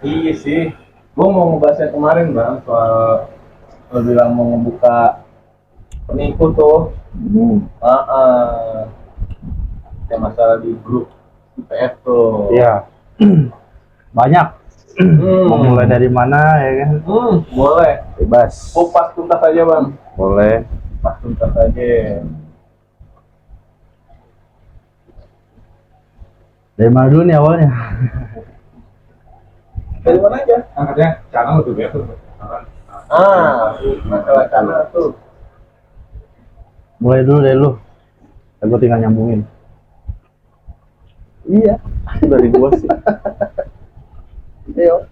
Iya sih, gua mau ngebahas yang kemarin bang soal lo bilang mau ngebuka penipu tuh. Ah, yang masalah di grup IPF tuh. Iya, banyak. Mau mulai dari mana ya kan? Boleh. Bebas. Kupas tuntas aja bang. Boleh. Kupas tuntas aja. Dari mana dulu nih awalnya? Dari mana aja? Angkatnya channel tuh biasa. Masalah channel tuh. Mulai dulu dari lu. Aku tinggal nyambungin. Iya. Dari gua sih. Ayo.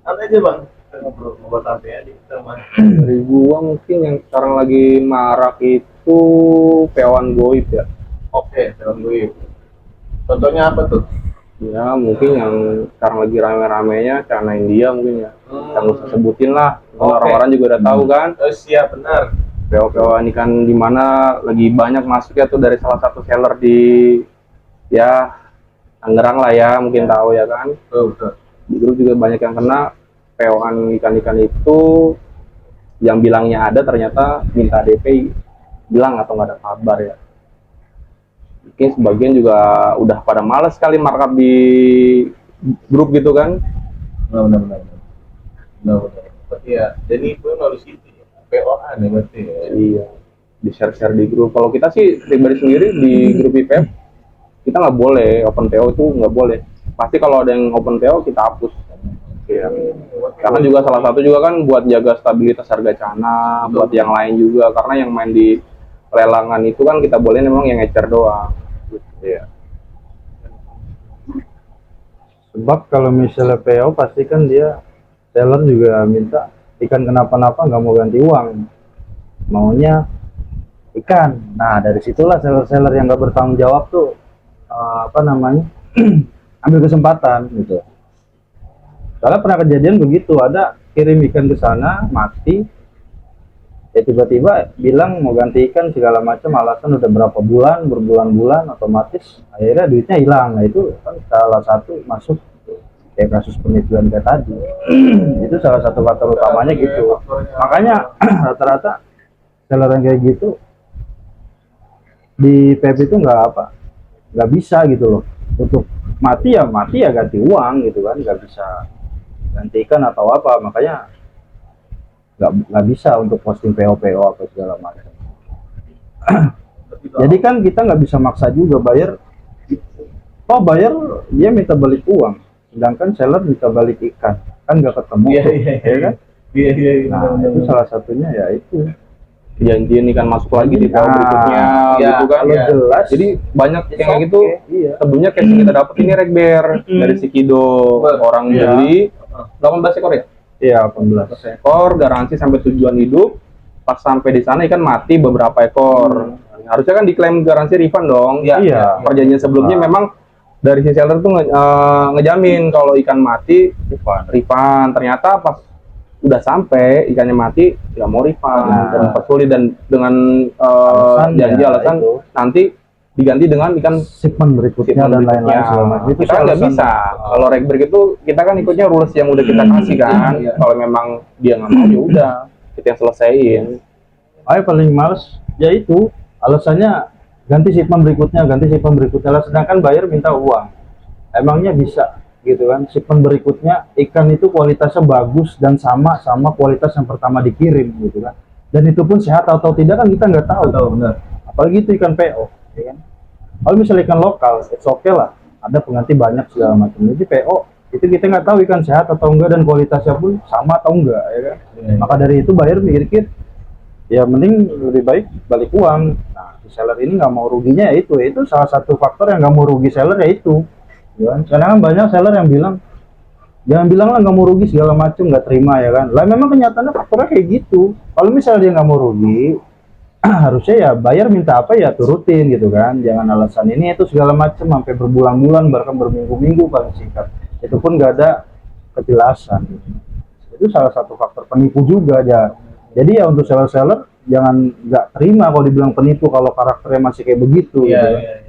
Santai aja bang. Kita ngobrol santai aja kita mah. Dari gua mungkin yang sekarang lagi marak itu pewan goib ya. Oke, film gue. Contohnya apa tuh? Ya mungkin yang sekarang lagi rame-ramenya karena India mungkin ya. Yang usah sebutin lah. Orang-orang juga udah tahu kan. Oh siap benar. PO-PO ini kan dimana lagi banyak masuk ya tuh dari salah satu seller di ya Tangerang lah ya mungkin tahu ya kan. Betul. Di grup juga banyak yang kena PO-an ikan-ikan itu yang bilangnya ada ternyata minta DP bilang atau nggak ada kabar ya. Mungkin sebagian juga udah pada males sekali markup di grup gitu kan. Benar. Berarti ya, jadi gue nulis itu ya. POA nih berarti ya. Iya, di share-share di grup. Kalau kita sih pribadi sendiri di grup IPF kita nggak boleh open PO, itu nggak boleh. Pasti kalau ada yang open PO kita hapus. Iya. Karena juga salah satu juga kan buat jaga stabilitas harga cana, buat yang lain juga. Karena yang main di lelangan itu kan kita boleh memang yang ecer doang. Iya. Sebab kalau misalnya PO pasti kan dia seller juga minta ikan kenapa-napa nggak mau ganti uang, maunya ikan. Nah dari situlah seller-seller yang nggak bertanggung jawab tuh apa namanya ambil kesempatan gitu. Soalnya pernah kejadian begitu, ada kirim ikan ke sana mati, ya tiba-tiba bilang mau ganti ikan segala macam, alasan udah berapa bulan, berbulan-bulan, otomatis akhirnya duitnya hilang. Nah itu kan salah satu masuk kayak kasus penipuan kayak tadi. Itu salah satu faktor utamanya gitu. Makanya rata-rata seller yang kayak gitu di PEP itu nggak bisa gitu loh, untuk mati ya ganti uang gitu kan, nggak bisa gantikan atau apa. Makanya nggak bisa untuk posting PO apa segala macam. Jadi kan kita nggak bisa maksa juga bayar. Oh bayar dia minta balik uang, sedangkan seller minta balik ikan, kan nggak ketemu. Iya. Ya kan? Iya. Nah itu salah satunya ya itu. Janjian ikan masuk lagi di tahun berikutnya gitu kan. Kalau jelas. Jadi banyak yang kayak gitu. Iya. Sebelumnya kayak kita dapat ini Regber dari si Kido, orang beli 18 ekor ya. Iya 18 ekor, garansi sampai tujuan hidup. Pas sampai di sana ikan mati beberapa ekor. Harusnya kan diklaim garansi refund dong. Iya. Perjanjian sebelumnya memang dari si seller tuh ngejamin kalau ikan mati refund. Ternyata pas udah sampai ikannya mati nggak mau refund dan persulit dan dengan janji alasan nanti diganti dengan ikan shipment berikutnya dan lain-lain segala macam. Itu kita nggak bisa. Kalau Regberg itu kita kan ikutnya rules yang udah kita kasih kan. Kalau memang dia nggak mau ya udah kita yang selesaiin. Ayo paling males ya itu alasannya ganti shipment berikutnya lah, sedangkan buyer minta uang. Emangnya bisa gitu kan? Shipment berikutnya ikan itu kualitasnya bagus dan sama kualitas yang pertama dikirim gitu kan, dan itu pun sehat atau tidak kan kita nggak tahu. Benar. Apalagi itu ikan PO ya kan. Kalau misalnya ikan lokal it's okay lah, ada pengganti banyak segala macam. Jadi PO itu kita nggak tahu ikan sehat atau enggak dan kualitasnya pun sama atau enggak ya kan. Maka dari itu buyer mikir ya mending lebih baik balik uang. Nah si seller ini nggak mau ruginya ya itu salah satu faktor yang nggak mau rugi seller ya itu ya kan. Karena kan banyak seller yang bilang jangan bilang lah nggak mau rugi segala macam, nggak terima ya kan. Lah memang kenyataannya faktornya kayak gitu. Kalau misalnya dia nggak mau rugi harusnya ya bayar minta apa ya turutin gitu kan. Jangan alasan ini itu segala macam sampai berbulan-bulan bahkan berminggu-minggu paling singkat, itu pun nggak ada kejelasan. Itu salah satu faktor penipu juga ya. Jadi ya untuk seller-seller jangan nggak terima kalau dibilang penipu kalau karakternya masih kayak begitu. Iya.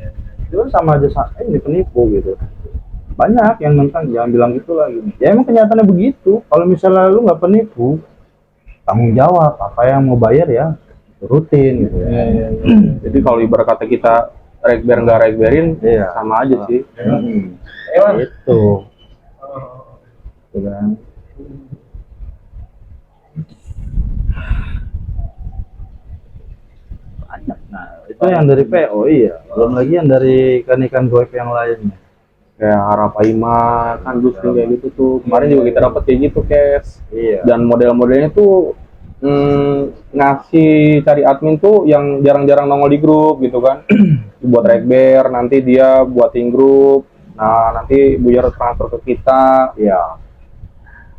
Itu kan sama aja ini penipu gitu. banyak yang nentang, jangan bilang gitu lagi. Ya emang kenyataannya begitu. Kalau misalnya lu nggak penipu, tanggung jawab, apa yang mau bayar ya rutin gitu ya. Jadi kalau ibarat kata kita regber nggak regberin, Iya. sama aja sih. Emang Itu kan. Banyak. Nah, itu yang dari PO, iya. Belum lagi yang dari ikan-ikan goib yang lainnya. Kayak Harapaima kan terus kayak gitu tuh. Kemarin juga kita dapet kayak gitu, Kes. Iya. Dan model-modelnya tuh ngasih cari admin tuh yang jarang-jarang nongol di grup gitu kan. Buat regber, nanti dia buatin grup. Nah, nanti Buyer transfer ke kita. Iya.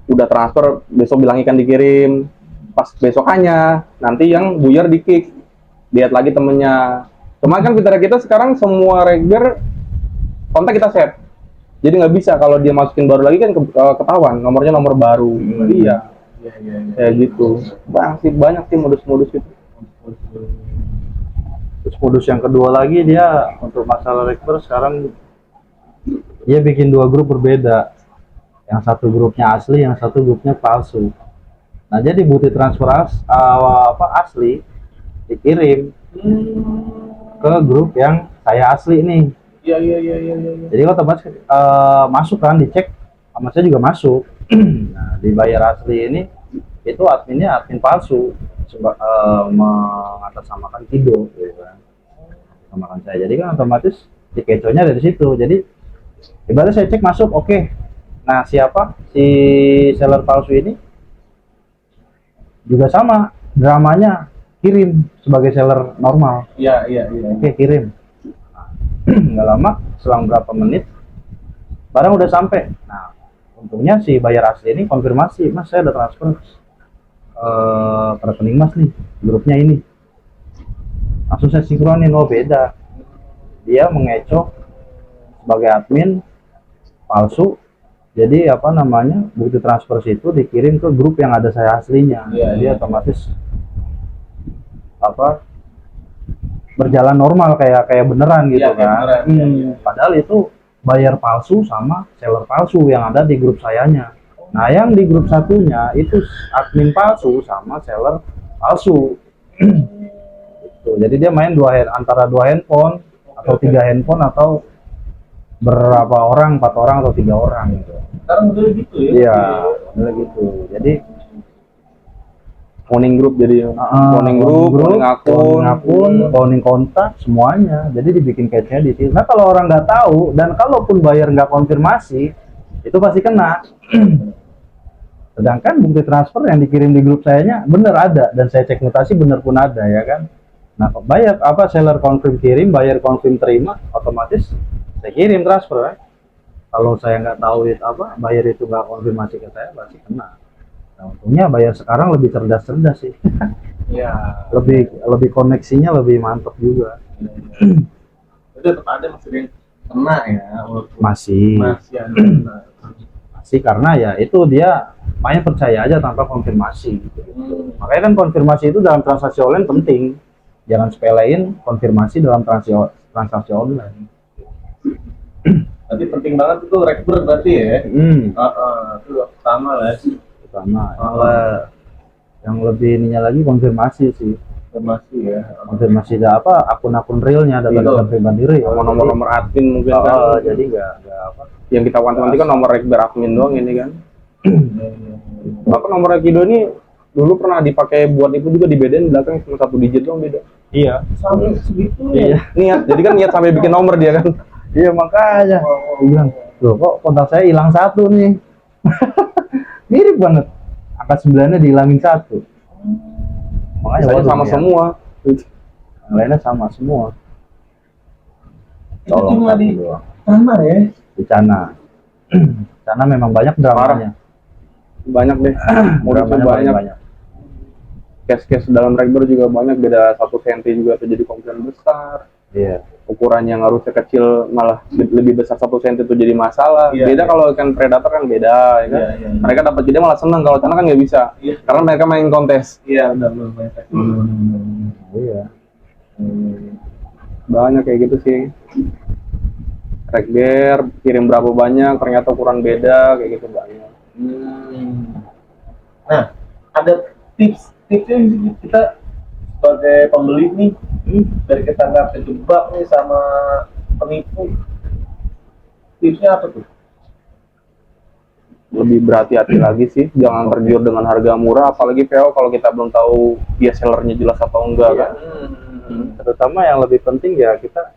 Udah transfer, besok bilang ikan dikirim. Pas besokannya, nanti yang Buyer di-kick. Lihat lagi temennya. Cuma kan fitur kita sekarang semua regber kontak kita save. Jadi nggak bisa kalau dia masukin baru lagi kan ketahuan nomornya nomor baru. Iya. Kayak gitu. Banyak sih modus-modus itu. Terus modus yang kedua lagi dia untuk masalah rekber sekarang dia bikin 2 grup berbeda. Yang satu grupnya asli, yang satu grupnya palsu. Nah, jadi bukti transfer asli dikirim ke grup yang saya asli nih. Iya. Jadi otomatis masuk kan, dicek sama saya juga masuk. Nah, di Buyer asli ini itu adminnya admin palsu, mengatasnamakan Kido gitu kan. Mengatasnamakan saya. Jadi kan otomatis dikecohnya dari situ. Jadi ibaratnya saya cek masuk, oke. Nah, siapa si seller palsu ini juga sama dramanya, kirim sebagai seller normal. Iya. Oke, kirim. Nggak lama, selang berapa menit barang udah sampai. Nah, untungnya si Buyer asli ini konfirmasi, Mas saya udah transfer ke rekening Mas nih, grupnya ini. Langsung saya sinkronin, oh beda, dia mengecoh sebagai admin palsu. Jadi apa namanya, bukti transfer situ dikirim ke grup yang ada saya aslinya. Jadi otomatis apa, berjalan normal kayak beneran gitu kan. Padahal itu Buyer palsu sama seller palsu yang ada di grup sayanya. Nah, yang di grup satunya itu admin palsu sama seller palsu. Gitu. Jadi dia main antara 2 handphone atau 3 handphone atau berapa orang, 4 orang atau 3 orang gitu. Sekarang udah gitu ya? Iya, udah gitu. Jadi Owning group jadi owning group, owning akun, owning kontak, semuanya. Jadi dibikin cache-nya di situ. Nah, kalau orang nggak tahu dan kalaupun Buyer nggak konfirmasi, itu pasti kena. Sedangkan bukti transfer yang dikirim di grup sayanya bener ada, dan saya cek mutasi bener pun ada ya kan. Nah, Buyer seller confirm kirim, Buyer confirm terima, otomatis saya kirim transfer. Kalau saya nggak tahu itu Buyer itu nggak konfirmasi ke saya, pasti kena. Nah, untungnya Buyer sekarang lebih cerdas sih. Iya. lebih koneksinya lebih mantap juga. Itu tetap ada masih yang kena ya. Masih ada kena. Masih karena ya itu dia main percaya aja tanpa konfirmasi gitu. Makanya kan konfirmasi itu dalam transaksi online penting. Jangan sepelein konfirmasi dalam transaksi online. Berarti penting banget itu rekber berarti ya. Itu pertama lah. Pertama, yang lebih ininya lagi konfirmasi sih. Konfirmasi akun-akun realnya, data-data pribadi real. Nomor admin mungkin kan. Jadi nggak Yang kita wanti-wanti kan nomor regber admin doang ini kan. Bahkan nomor Kido ini dulu pernah dipakai buat itu juga, dibedain belakang cuma 1 digit doang beda. Iya. Sampai segitu Iya. Niat, jadi kan niat sampai bikin nomor dia kan. Iya, makanya dia bilang, loh kok kontak saya hilang 1 nih. Mirip banget, angka 9-nya dihilangin 1. Makanya Saya sama semua. Yang lainnya sama semua. Itu cuma di doang. Cana ya. Di Cana. Cana memang banyak dramanya. Banyak deh. Modusnya banyak. Case-case dalam regber juga banyak, beda 1 senti juga terjadi komplain besar. Iya. Ukuran yang harusnya kecil malah lebih besar 1 senti itu jadi masalah. Beda kalau ikan predator kan beda ya kan. Mereka dapat jeda malah seneng, kalau Cana kan nggak bisa. Karena mereka main kontes. Iya, udah main. Iya. Banyak kayak gitu sih. Regber kirim berapa banyak ternyata ukuran beda kayak gitu banyak. Nah, ada tipsnya kita sebagai pembeli nih, dari kita nggak terjebak nih sama penipu. Tipsnya apa tuh? Lebih berhati-hati lagi sih, jangan tergiur dengan harga murah, apalagi PO kalau kita belum tahu dia sellernya jelas atau enggak kan. Terutama yang lebih penting ya kita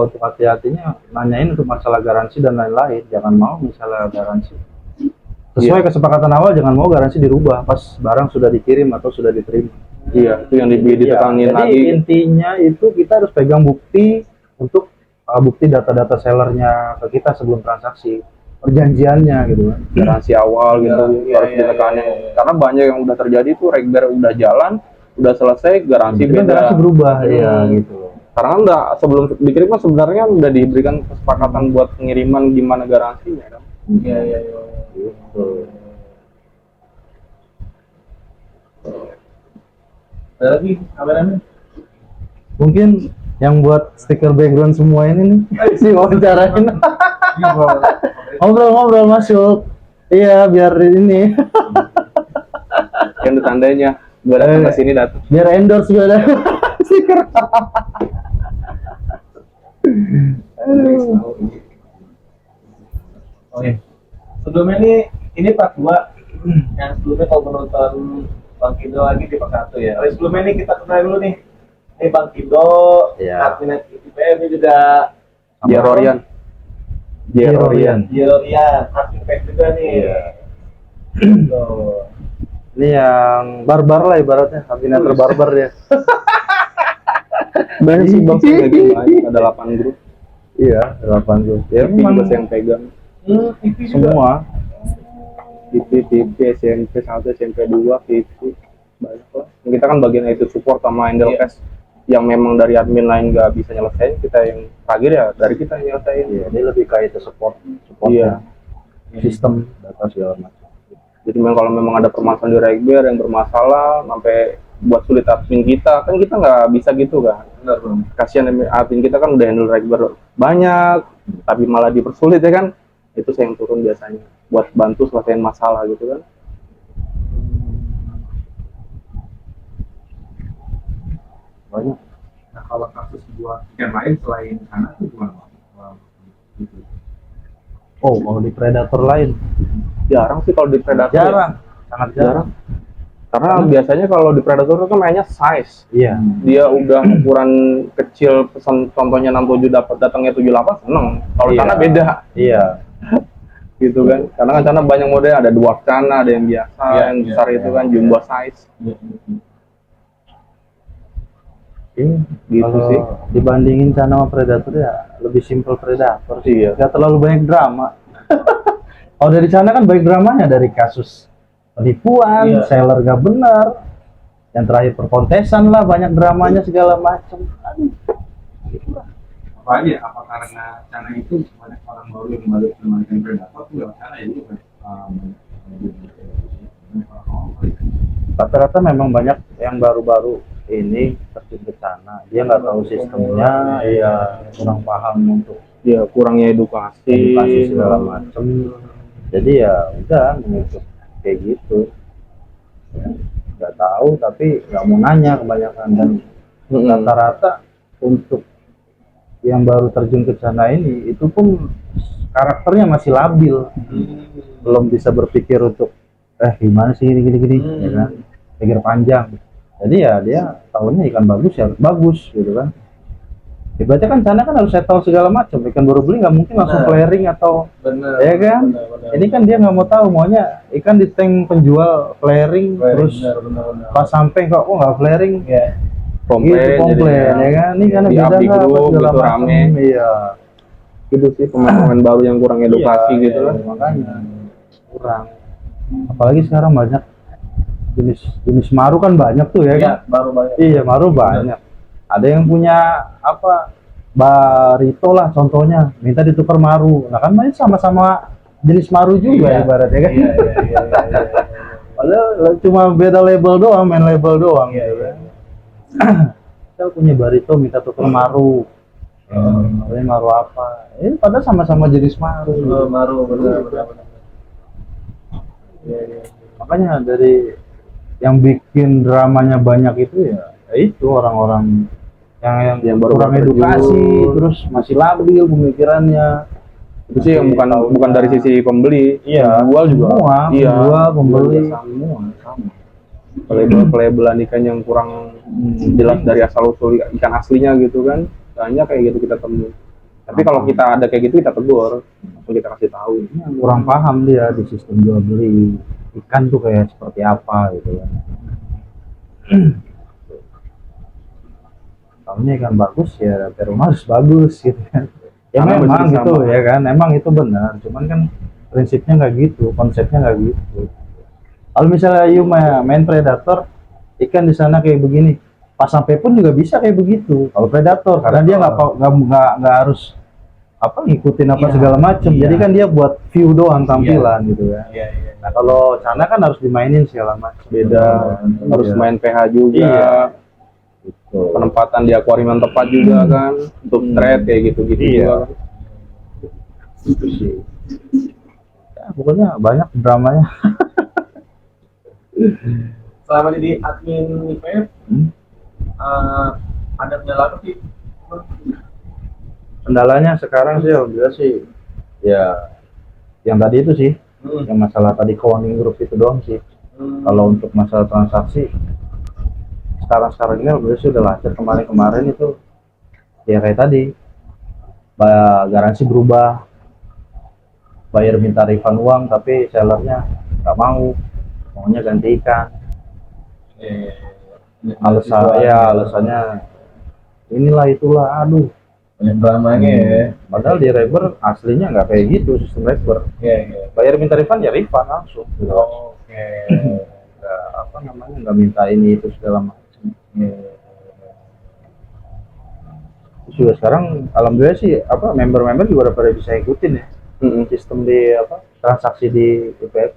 untuk hati-hatinya nanyain untuk masalah garansi dan lain-lain. Jangan mau misalnya garansi sesuai kesepakatan awal, jangan mau garansi dirubah pas barang sudah dikirim atau sudah diterima. Iya, itu yang ditekanin Jadi lagi. intinya itu kita harus pegang bukti untuk bukti data-data sellernya ke kita sebelum transaksi, perjanjiannya gitu kan. Garansi awal gitu harus ditekanin. Karena banyak yang udah terjadi tuh Regber udah jalan, udah selesai garansi Itu kan beda. garansi berubah ya gitu. Karena enggak sebelum dikirim kan sebenarnya udah diberikan kesepakatan buat pengiriman gimana garansinya kan. Iya. Gitu. Ada lagi kameranya? Mungkin yang buat stiker background semua ini nih si wawancarain. Ngobrol-ngobrol masuk. Iya, biar ini Yang tandanya gua datang ke sini datang. biar endorse gue ada stiker. Oke. Sebelumnya ini part 2. Yang sebelumnya kalau menonton Bang Kido lagi di part 1 ya. Sebelumnya ini kita kenal dulu nih. Ini Bang Kido, Iya. admin IPM ini juga Jerorian. Jerorian. admin PEP juga nih. Iya. Tuh. Ini yang barbar lah ibaratnya, koordinator barbar dia. Banyak sih bang, lagi banyak ada 8 grup. Iya, 8 grup. Ya TV memang juga saya yang pegang. TV juga. semua. TV, SMP 1, SMP 2, TV banyak lah. Kita kan bagian itu support sama handle Iya. cash yang memang dari admin lain nggak bisa nyelesain, kita yang terakhir ya dari kita yang nyelesain. Iya, ini lebih kayak itu support Iya. sistem data segala macam. Jadi memang kalau memang ada permasalahan di Regber yang bermasalah sampai buat sulit admin kita, kan kita nggak bisa gitu kan. Benar, Bang. Kasihan admin kita kan udah handle Regber banyak, tapi malah dipersulit ya kan. Itu saya yang turun biasanya buat bantu selesaiin masalah gitu kan. Banyak. Nah, kalau kasus buat yang lain selain sana tuh gimana, Bang? Gitu. Oh, kalau di predator lain Jarang sih kalau di Predator. jarang, sangat jarang. Karena biasanya kalau di Predator itu kan mainnya size. Iya. Dia udah ukuran kecil, pesan contohnya 67 dapat datangnya 78 seneng. Kalau Iya. sana beda Iya. gitu kan. Karena kan sana banyak model, ada dwarf sana, ada yang biasa, Iya, yang iya, besar itu kan jumbo size. Iya. Gitu Kalau sih. dibandingin Cana sama Predator ya lebih simple Predator sih. Iya. Gak terlalu banyak drama. Kalau dari sana kan banyak dramanya, dari kasus penipuan, Iya. seller gak benar, yang terakhir perkontesan lah, banyak dramanya segala macam. Aduh. Apa aja? Apa karena sana itu banyak orang baru yang balik memainkan predator tuh lewat sana ya juga Rata-rata memang banyak yang baru-baru ini terjun ke sana. Dia nggak tahu sistemnya, iya kurang paham untuk Ya kurangnya edukasi. edukasi segala macam. Jadi ya udah mengikut kayak gitu. Nggak tahu tapi nggak mau nanya kebanyakan, dan rata-rata untuk yang baru terjun ke sana ini itu pun karakternya masih labil, belum bisa berpikir untuk gimana sih gini ya kan, pikir panjang. Jadi ya dia tahunya ikan bagus ya harus bagus gitu kan. Ibaratnya kan sana kan harus settle segala macam, ikan baru beli nggak mungkin langsung Benar. flaring atau Benar. ya kan. Benar. Ini kan dia nggak mau tahu, maunya ikan di tank penjual flaring, terus benar. pas sampai kok nggak flaring Ya. Komplain, gitu, komplain jadinya. ya kan. Ini karena Di beda abdi nggak apa grup segala gitu macam. rame. Iya. Gitu sih pemain-pemain baru yang kurang edukasi Iya, gitu iya, kan. makanya kurang. Apalagi sekarang banyak jenis maru kan banyak tuh ya kan. Iya, baru banyak. Iya, maru banyak. Ada yang punya apa barito lah contohnya, minta ditukar maru. Nah kan main sama-sama jenis maru juga Iya. ibaratnya kan. Iya. Padahal cuma beda label doang, main label doang. Iya. Kita punya barito minta tukar maru. Ini maru apa? Ini padahal sama-sama jenis maru. Maru benar. Makanya dari yang bikin dramanya banyak itu ya itu orang-orang yang baru kurang terjun. edukasi, terus masih labil pemikirannya. Itu sih yang bukan dari sisi pembeli, jual juga. Semua, Iya, jual, pembeli, semua sama. Pelabelan ikan yang kurang jelas dari asal usul ikan aslinya gitu kan, banyak kayak gitu kita temui. Tapi kalau kita ada kayak gitu kita tegur, langsung kita kasih tahu. kurang paham dia di sistem jual beli ikan tuh kayak seperti apa gitu kan. Kalau ini ikan bagus ya rumah harus bagus gitu kan. Ya Karena memang bersih gitu sama. ya kan, emang itu benar. Cuman kan prinsipnya nggak gitu, konsepnya nggak gitu. Kalau misalnya you main predator, ikan di sana kayak begini, pas sampai pun juga bisa kayak begitu. Kalau predator, karena dia nggak harus apa ngikutin apa Iya, segala macam. iya. Jadi kan dia buat view doang tampilan gitu ya. Iya. Nah kalau sana kan harus dimainin segala macam. Beda, harus Iya. main pH juga, Iya. Gitu. penempatan di akuarium yang tepat juga kan, untuk thread kayak gitu-gitu Iya. juga kan. Gitu sih. Ya, pokoknya banyak dramanya. Selama jadi admin IPF, ada kendala apa sih? Kendalanya sekarang sih alhamdulillah sih ya yang tadi itu sih, yang masalah tadi cloning group itu doang sih. Kalau untuk masalah transaksi sekarang ini alhamdulillah sih udah lancar. Kemarin itu ya kayak tadi garansi berubah, buyer minta refund uang tapi sellernya nggak maunya ganti ikan. Alasannya inilah itulah, aduh banyak dramanya ya. padahal di Reber aslinya nggak kayak gitu sistem Reber. Iya. Buyer minta refund ya refund langsung gitu. Oke. Nggak minta ini itu segala macam. Terus juga sekarang alhamdulillah sih member-member juga udah pada bisa ikutin ya sistem di transaksi di IPF.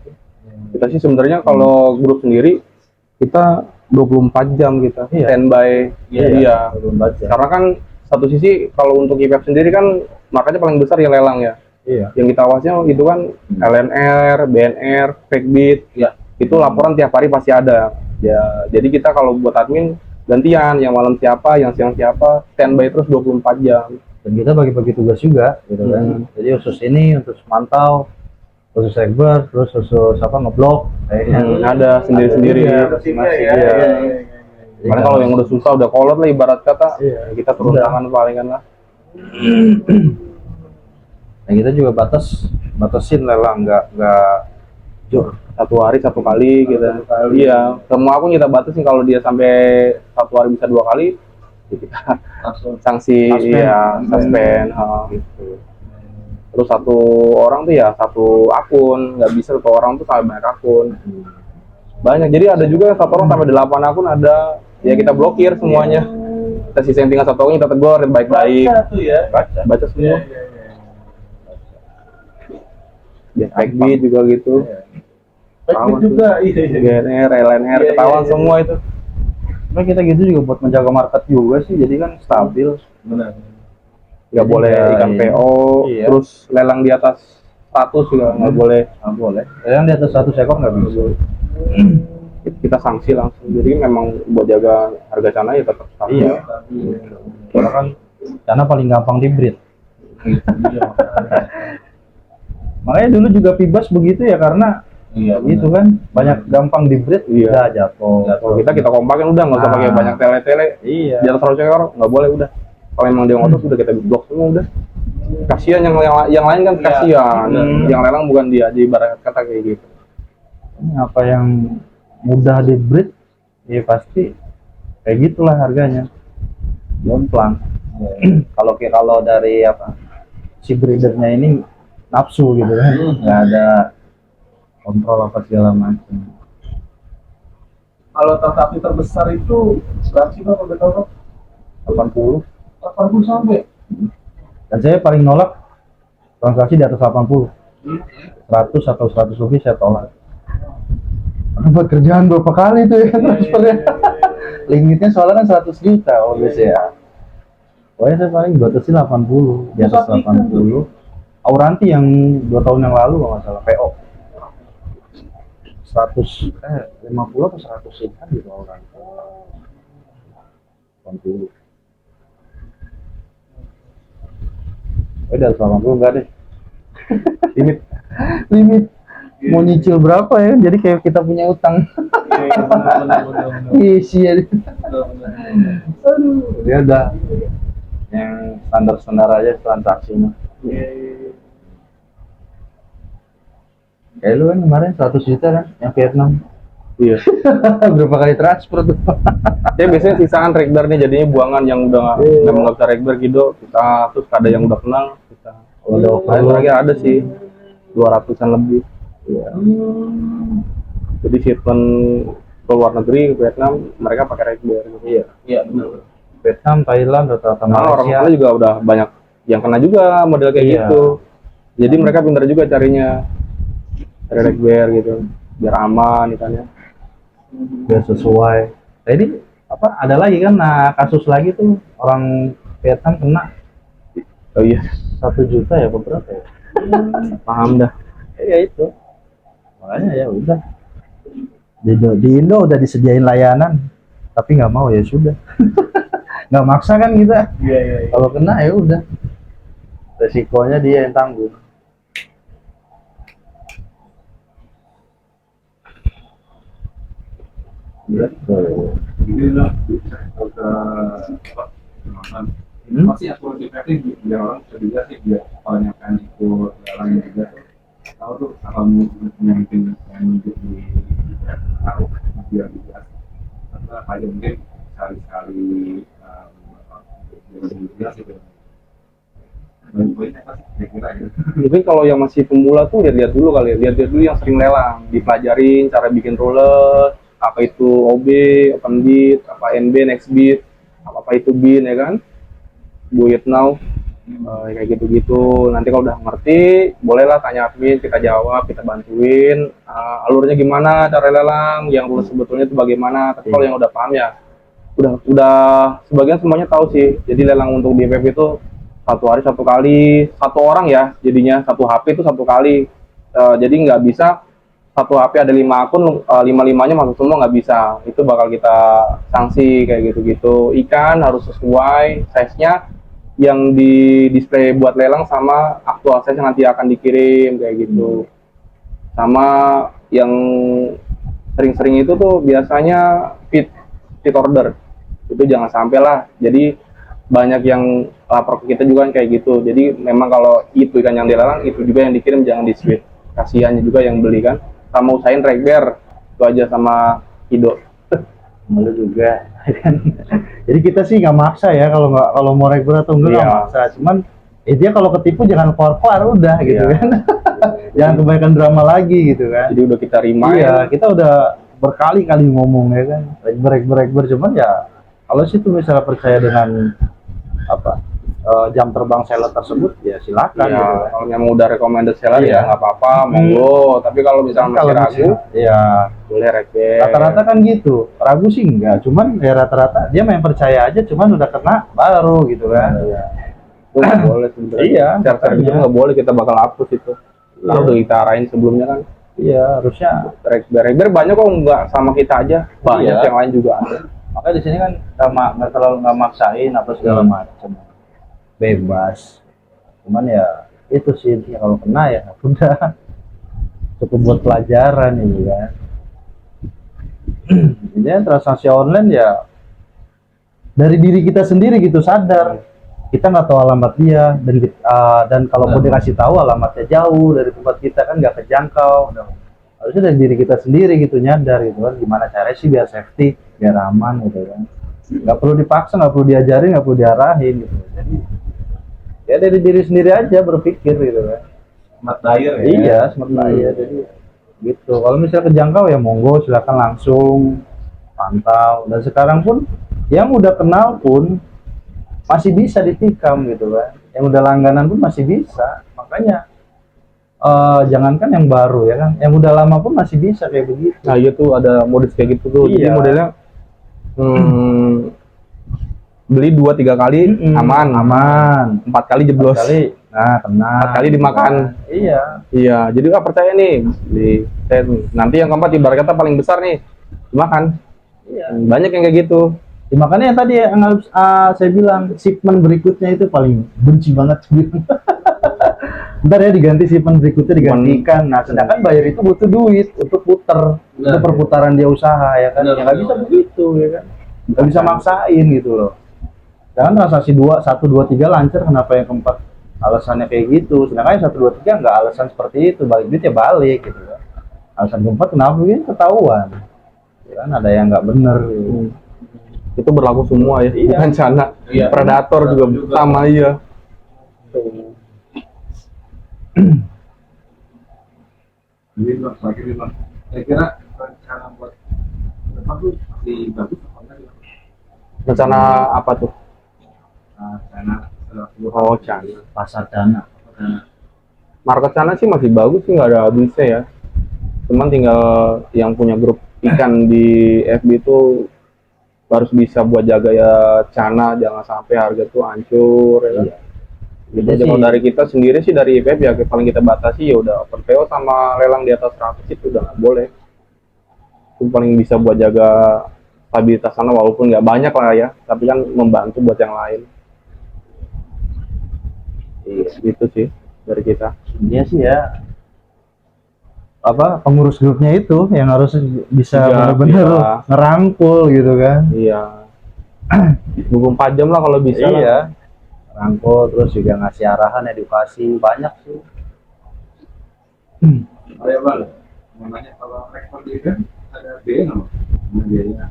Kita sih sebenarnya kalau grup sendiri kita 24 jam kita standby. Iya. Karena kan satu sisi kalau untuk IPF sendiri kan marketnya paling besar ya lelang ya. Iya. Yang kita awasnya itu kan LNR, BNR, fake bid. Ya. Itu laporan tiap hari pasti ada. Ya, jadi kita kalau buat admin gantian, yang malam siapa, yang siang siapa, standby terus 24 jam. Dan kita bagi-bagi tugas juga gitu kan. Jadi khusus ini untuk mantau, khusus Reber, terus khusus ngeblok kayaknya. Ada sendiri-sendiri. Masing-masing, Iya. Karena kalau yang udah susah, udah kolot lah ibarat kata, Iya. kita turun tangan palingan lah. Nah kita juga batasin lelang nggak jor. Satu hari satu kali gitu. Iya, semua akun kita batasin kalau dia sampai satu hari bisa 2 kali, ya kita Langsung. sanksi, suspend. Gitu. Terus satu orang tuh ya satu akun, nggak bisa satu orang tuh sampai banyak akun. Banyak, jadi ada juga satu orang sampai 8 akun ada, ya kita blokir semuanya. Kita sisa yang tinggal satu akun kita tegur baik-baik. Baca tuh ya. Baca semua. Ya, fake bid juga gitu. Baik juga. Iya. GNR, LNR, ketahuan semua itu. Nah kita gitu juga buat menjaga market juga sih, jadi kan stabil. Benar. Nggak Jadi boleh nggak ikan ini. PO, Iya. terus lelang di atas 100 juga nggak boleh. Nggak boleh. Yang di atas 100 ekor nggak bisa. Kita sanksi langsung. Jadi memang buat jaga harga cana ya tetap stabil. Iya. Karena kan karena paling gampang di breed. Makanya dulu juga Pibas begitu ya karena Iya. gitu kan banyak gampang di breed, Iya. udah jatuh. Kalau kita kompakin udah nggak usah Nah. pakai banyak tele-tele. Iya. Di atas 100 ekor nggak boleh udah. Kalau emang dia ngotot udah kita blok semua udah. Kasihan yang lain kan kasihan. Yang lelang bukan dia, jadi ibarat kata kayak gitu. Ini apa yang mudah di breed ya pasti kayak gitulah harganya. Jomplang. Kalau dari si breedernya ini nafsu gitu kan, nggak ada kontrol apa segala macam. Kalau transaksi terbesar itu berapa sih Pak? Betul 80. 80 sampai. Dan saya paling nolak transaksi di atas 80. 100 atau 100 lebih saya tolak. Karena buat kerjaan berapa kali tuh ya transfernya. Limitnya soalnya kan 100 juta biasa ya. Pokoknya saya paling batasnya 80, di atas 80. Auranti yang 2 tahun yang lalu kalau nggak salah PO 50 atau 100 ikan gitu Auranti 80. Udah 80 enggak deh. Limit mau nyicil berapa ya, jadi kayak kita punya utang. Isi ya. Aduh, dia udah yang standar aja transaksinya. Kayak lu kan kemarin 100 juta kan yang Vietnam. Iya. Berapa kali transfer tuh? Ya biasanya sisaan rekber nih, jadinya buangan yang udah nggak bisa rekber gitu kita, terus ada yang udah kenal kita. Udah Paling terakhir ada sih 200-an lebih. Iya. Jadi shipment ke luar negeri, ke Vietnam, mereka pakai rekber gitu. Iya. Iya benar. Vietnam, Thailand, rata-rata Nah, orang Malaysia. sana juga udah banyak yang kena juga model kayak Iya. gitu. Jadi mereka pintar juga carinya, cari rekber gitu, biar aman ikannya. Biar sesuai. Jadi apa? Ada lagi kan? Nah, kasus lagi tuh orang Vietnam kena Oh iya, 1 juta ya beberapa ya. paham dah. Ya itu. Makanya ya udah. Di Indo udah disediain layanan, tapi nggak mau ya sudah. Nggak maksa kan kita. Iya. Kalau kena ya udah. Resikonya dia yang tanggung. Betul. Jadi lah bisa ke apa nonton. Pasti aturan efektif biar orang bisa juga sih, biar kalau yang akan ikut lelang juga tahu tuh kalau mungkin yang hidup di tahu biar jelas apa aja mungkin sekali-sekali biar jelas gitu. Dan poinnya apa sih kira-kira gitu. Mungkin kalau yang masih pemula tuh lihat-lihat dulu kali ya, lihat-lihat dulu yang sering lelang, dipelajarin cara bikin roller, apa itu OB, open beat, apa NB, next beat, apa itu bin ya kan, do it now, kayak gitu-gitu. Nanti kalau udah ngerti, bolehlah tanya admin, kita jawab, kita bantuin, alurnya gimana, cara lelang, yang rules sebetulnya itu bagaimana. Tapi kalau yang udah paham ya, udah sebagian semuanya tahu sih. Jadi lelang untuk di FF itu 1 hari 1 kali, 1 orang ya, jadinya 1 HP itu 1 kali. Jadi nggak bisa 1 HP ada 5 akun, 5-5-nya masuk semua, nggak bisa. Itu bakal kita sanksi kayak gitu-gitu. Ikan harus sesuai size-nya yang di display buat lelang sama aktual size yang nanti akan dikirim kayak gitu. Sama yang sering-sering itu tuh biasanya fit order. Itu jangan sampai lah. Jadi banyak yang lapor ke kita juga kayak gitu. Jadi memang kalau itu ikan yang dilelang, itu juga yang dikirim, jangan di switch. Kasihannya juga yang beli kan. Sama usahain rekber itu aja sama Ido. Malu juga kan. Jadi kita sih nggak maksa ya, kalau mau rekber atau enggak nggak Iya. maksa. Cuman dia kalau ketipu jangan keluar udah gitu Iya. kan. Jangan kebanyakan drama lagi gitu kan. Jadi udah kita remind. Iya, kita udah berkali-kali ngomong ya kan, rekber, cuman ya kalau situ misalnya percaya dengan apa jam terbang seller tersebut ya silakan Iya, gitu kan. kalau memang udah recommended seller Iya. ya nggak apa-apa, monggo. Tapi kalau misalnya masih ragu, ya boleh rekber. rata-rata kan gitu, ragu sih enggak, cuman ya rata-rata dia main percaya aja, cuman udah kena baru gitu kan. Itu nggak boleh sebenarnya. Iya, Share-share gitu makanya. nggak boleh, kita bakal hapus itu. Karena Iya. udah kita arahin sebelumnya kan. Iya, harusnya. Rekber banyak kok, nggak sama kita aja, banyak Iya. yang lain juga ada. Makanya di sini kan nggak terlalu nggak maksain apa segala macam, bebas. Cuman ya itu sih intinya, kalau kena ya udah cukup buat pelajaran ini kan. Ini transaksi online ya dari diri kita sendiri gitu, sadar kita nggak tahu alamat dia, dan kalau mau dikasih tahu alamatnya jauh dari tempat kita kan nggak kejangkau. Harusnya dari diri kita sendiri gitu, nyadar gitu kan gimana caranya sih biar safety, biar aman gitu kan. Nggak perlu dipaksa, nggak perlu diajarin, nggak perlu diarahin gitu. Jadi ya dari diri sendiri aja berpikir gitu kan. Smart buyer ya. Iya, smart buyer. Jadi gitu. Kalau misalnya kejangkau ya monggo silakan langsung pantau. Dan sekarang pun yang udah kenal pun masih bisa ditikam gitu kan. Yang udah langganan pun masih bisa. Makanya jangankan yang baru ya kan, yang udah lama pun masih bisa kayak begitu. Nah iya tuh ada modus kayak gitu tuh. Jadi Iya. modelnya beli 2-3 kali aman, 4 kali jeblos, kali nah kena 4 kali dimakan. Iya, jadi percaya nih nanti yang keempat ibarat kata paling besar nih dimakan. Banyak yang kayak gitu. Ya, makanya yang tadi yang saya bilang shipment berikutnya itu paling benci banget. Ntar ya diganti shipment berikutnya digantikan. Nah sedangkan buyer itu butuh duit untuk puter, untuk perputaran dia usaha ya kan. Ya nggak bisa begitu ya kan. Nggak bisa maksain gitu loh. Jangan transaksi 1, 2, 3 lancar, kenapa yang keempat alasannya kayak gitu. Sedangkan yang 1, 2, 3 nggak alasan seperti itu, balik duit ya balik gitu kan. Alasan keempat kenapa begini ketahuan. Ya kan ada yang nggak bener gitu. Itu berlaku semua ya, bukan Cana, predator juga sama iya. Jadi Bang, terakhir nih Bang, saya kira rencana buat depan tuh masih bagus apa enggak sih, Bang? Rencana apa tuh? Rencana Oh, Cana. Pasar dana. Market Cana sih masih bagus sih, nggak ada habisnya ya. Cuman tinggal yang punya grup ikan di FB itu harus bisa buat jaga ya Cana, jangan sampai harga tuh hancur ya kan? Gitu aja. Kalau dari kita sendiri sih dari IPF ya paling kita batasi ya udah open PO sama lelang di atas 100 itu udah nggak boleh. Itu paling bisa buat jaga stabilitas sana walaupun nggak banyak lah ya, tapi kan membantu buat yang lain. Iya, gitu sih dari kita. Iya sih ya. Apa pengurus grupnya itu yang harus bisa Iya, benar-benar iya. ngerangkul gitu kan. Iya. 24 jam lah kalau bisa lah. Iya. Rangkul terus juga ngasih arahan, edukasi banyak sih. Oh ya Bang, mau nanya kalau rekor di event ada biaya nggak Bang? Ada biayanya?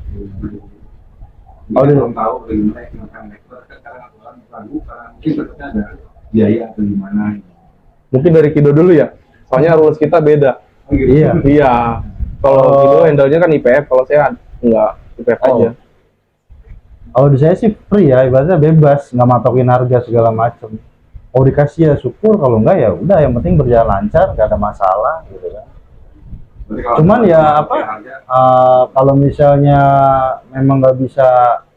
Oh, Belum tahu bagaimana makan rekor, sekarang orang ragu karena mungkin tetapnya ada biaya atau gimana. Mungkin dari Kido dulu ya. Soalnya rules kita beda. Oh, gitu. Iya. Iya. Kalau Kido handle-nya kan IPF, kalau saya enggak IPF aja. Kalau di saya sih free ya, ibaratnya bebas, nggak matokin harga segala macem. Kalau dikasih ya syukur, kalau enggak ya udah, yang penting berjalan lancar, nggak ada masalah gitu kan. Berarti kalau Cuman ya misalnya apa? harga, Kalau misalnya memang nggak bisa,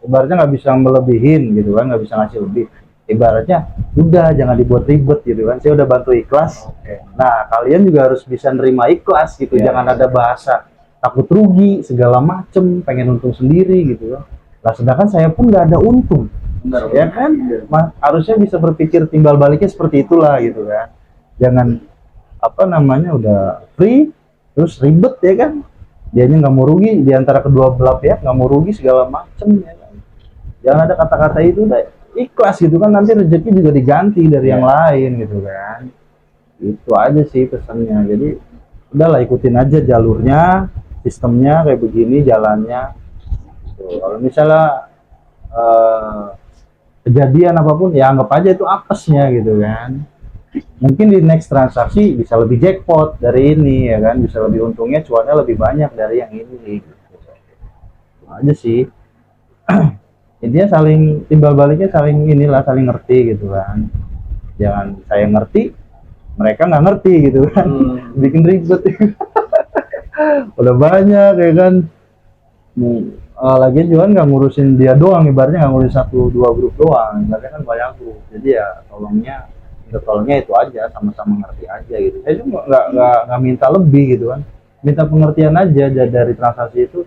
ibaratnya nggak bisa melebihin gitu kan, nggak bisa ngasih lebih. Ibaratnya udah jangan dibuat ribet gitu kan. Saya udah bantu ikhlas. Nah kalian juga harus bisa nerima ikhlas gitu. Jangan ada bahasa takut rugi segala macem, pengen untung sendiri gitu kan. Lah sedangkan saya pun nggak ada untung. benar, Ya kan, harusnya bisa berpikir timbal baliknya seperti itulah gitu kan. Jangan apa namanya udah free terus ribet ya kan, dianya nggak mau rugi, di antara kedua belah pihak nggak mau rugi segala macem ya kan. Jangan ada kata-kata itu, udah ikhlas gitu kan, nanti rezeki juga diganti dari yang lain gitu kan. Itu aja sih pesannya. Jadi udahlah ikutin aja jalurnya, sistemnya kayak begini jalannya. Tuh, kalau misalnya kejadian apapun ya anggap aja itu apesnya gitu kan. Mungkin di next transaksi bisa lebih jackpot dari ini ya kan, bisa lebih untungnya, cuannya lebih banyak dari yang ini gitu. Itu aja sih. Intinya saling timbal baliknya, saling inilah, saling ngerti gitu kan. Jangan saya ngerti mereka nggak ngerti gitu kan. Bikin ribet. Udah banyak ya kan. Lagian juga nggak ngurusin dia doang, ibaratnya nggak ngurusin 1-2 grup doang, ibaratnya kan banyak grup. Jadi ya tolongnya itu aja, sama-sama ngerti aja gitu. Saya juga nggak minta lebih gitu kan, minta pengertian aja dari transaksi itu.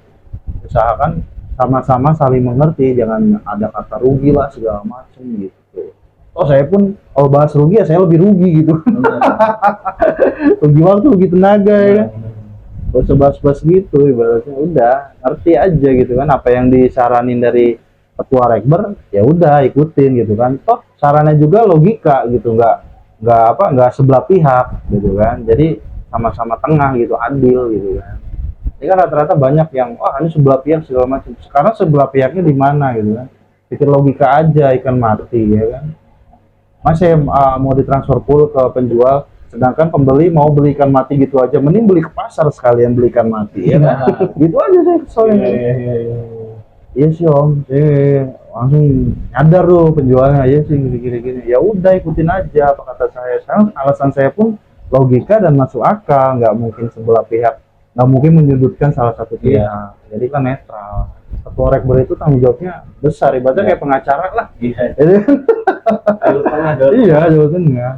Usahakan sama-sama saling mengerti, jangan ada kata rugi lah segala macem gitu. Oh saya pun kalau bahas rugi ya saya lebih rugi gitu. Rugi waktu, rugi tenaga ya kan. Gak usah bahas-bahas gitu, ibaratnya udah ngerti aja gitu kan, apa yang disaranin dari ketua rekber ya udah ikutin gitu kan. Toh sarannya juga logika gitu, nggak sebelah pihak gitu kan. Jadi sama-sama tengah gitu, adil gitu kan. Ini kan rata-rata banyak yang wah ini sebelah pihak segala macam. Sekarang sebelah pihaknya di mana gitu kan? Pikir logika aja, ikan mati ya kan. Masih mau ditransfer full ke penjual, sedangkan pembeli mau beli ikan mati gitu aja, mending beli ke pasar sekalian beli ikan mati ya kan? Gitu aja saya keselnya. Iya sih om, langsung nyadar tuh penjualnya, ya sih gini. Ya udah ikutin aja apa kata saya. Sekarang alasan saya pun logika dan masuk akal, nggak mungkin sebelah pihak, nggak mungkin menyudutkan salah satu pihak. Jadi kan netral. ketua rekber itu tanggung jawabnya besar, ibaratnya kayak pengacara lah. Iya. Itu Jawa Tengah. iya, Jawa Tengah.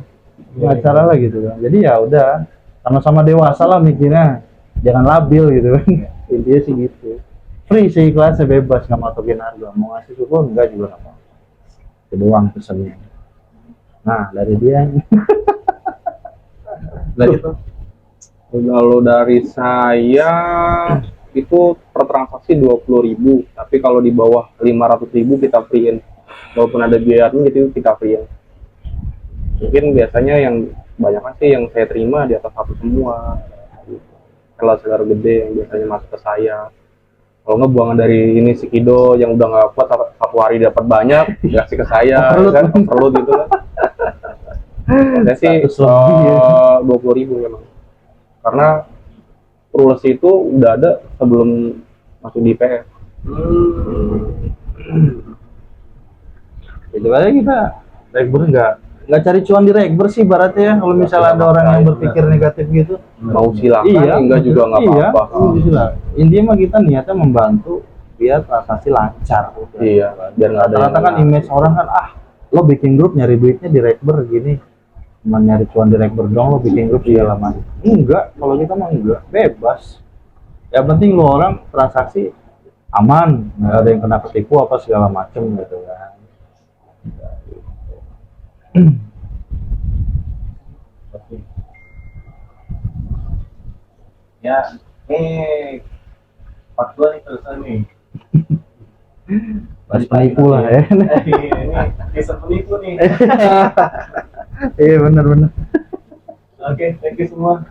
Pengacara lah gitu kan. Jadi ya udah, sama-sama dewasa lah mikirnya. Jangan labil gitu kan. Intinya sih gitu. Free sih, kelasnya bebas, nggak matokin harga. Mau ngasih supor enggak juga nggak apa-apa. Itu doang pesannya. Nah, dari dia. Dari itu Kalau dari saya itu per transaksi 20.000, tapi kalau di bawah 500.000 kita free-in. Walaupun ada biaya admin gitu kita free-in. Mungkin biasanya yang banyak sih yang saya terima di atas satu semua. Seller gede yang biasanya masuk ke saya. Kalau nggak buangan dari ini si Kido yang udah nggak kuat satu hari dapat banyak, dikasih ke saya, ya kan? Overload gitu kan. Saya sih 20.000 memang. Karena rules itu udah ada sebelum masuk di IPF. Itu aja kita rekber nggak cari cuan di rekber sih baratnya ya. Kalau misalnya ada orang yang berpikir negatif gitu, Mau silakan, enggak juga nggak apa-apa. Iya, intinya mah kita niatnya membantu biar transaksi lancar. Udah. Iya, biar nggak ada. Rata-rata kan image orang kan lo bikin grup nyari duitnya di rekber gini, cuma nyari cuan di rekber dong, lo bikin grup segala macam. Enggak, kalau kita mah enggak, bebas. Yang penting lo orang transaksi aman, nggak ada yang kena ketipu apa segala macem gitu kan. ya, ini part 2 nih selesai nih. Pas penipu lah ya. Ini kisah penipu nih. Iya benar. Oke, thank you semua.